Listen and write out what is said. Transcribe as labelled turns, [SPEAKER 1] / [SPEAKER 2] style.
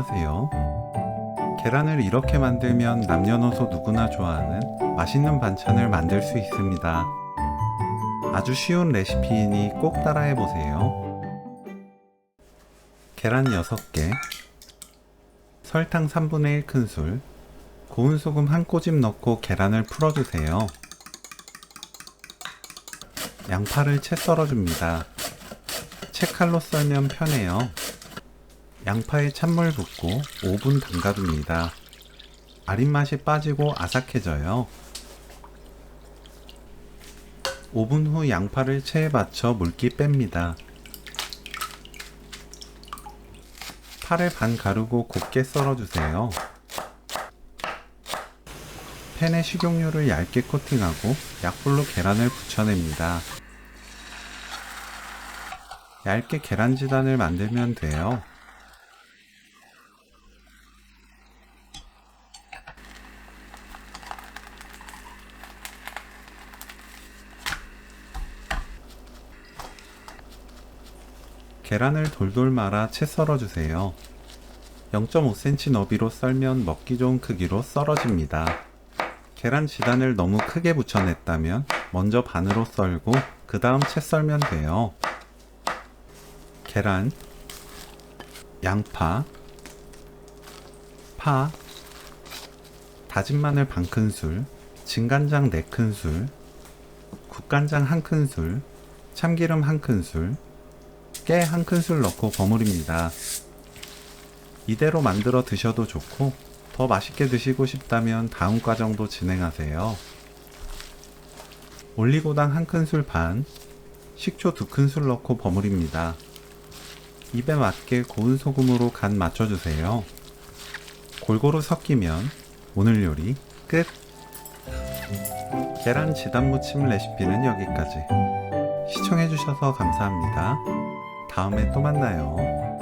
[SPEAKER 1] 안녕하세요. 계란을 이렇게 만들면 남녀노소 누구나 좋아하는 맛있는 반찬을 만들 수 있습니다. 아주 쉬운 레시피이니 꼭 따라해보세요. 계란 6개, 설탕 3분의 1큰술, 고운 소금 한 꼬집 넣고 계란을 풀어주세요. 양파를 채 썰어줍니다. 채칼로 썰면 편해요. 양파에 찬물 붓고 5분 담가둡니다. 아린맛이 빠지고 아삭해져요. 5분 후 양파를 체에 받쳐 물기 뺍니다. 파를 반 가르고 곱게 썰어주세요. 팬에 식용유를 얇게 코팅하고 약불로 계란을 부쳐냅니다. 얇게 계란지단을 만들면 돼요. 계란을 돌돌 말아 채 썰어주세요. 0.5cm 너비로 썰면 먹기 좋은 크기로 썰어집니다. 계란 지단을 너무 크게 붙여냈다면 먼저 반으로 썰고 그 다음 채 썰면 돼요. 계란, 양파, 파, 다진 마늘 반큰술, 진간장 4큰술, 국간장 1큰술, 참기름 1큰술, 깨 1큰술 넣고 버무립니다. 이대로 만들어 드셔도 좋고 더 맛있게 드시고 싶다면 다음 과정도 진행하세요. 올리고당 1큰술 반, 식초 2큰술 넣고 버무립니다. 입에 맞게 고운 소금으로 간 맞춰주세요. 골고루 섞이면 오늘 요리 끝! 계란 지단 무침 레시피는 여기까지. 시청해주셔서 감사합니다. 다음에 또 만나요.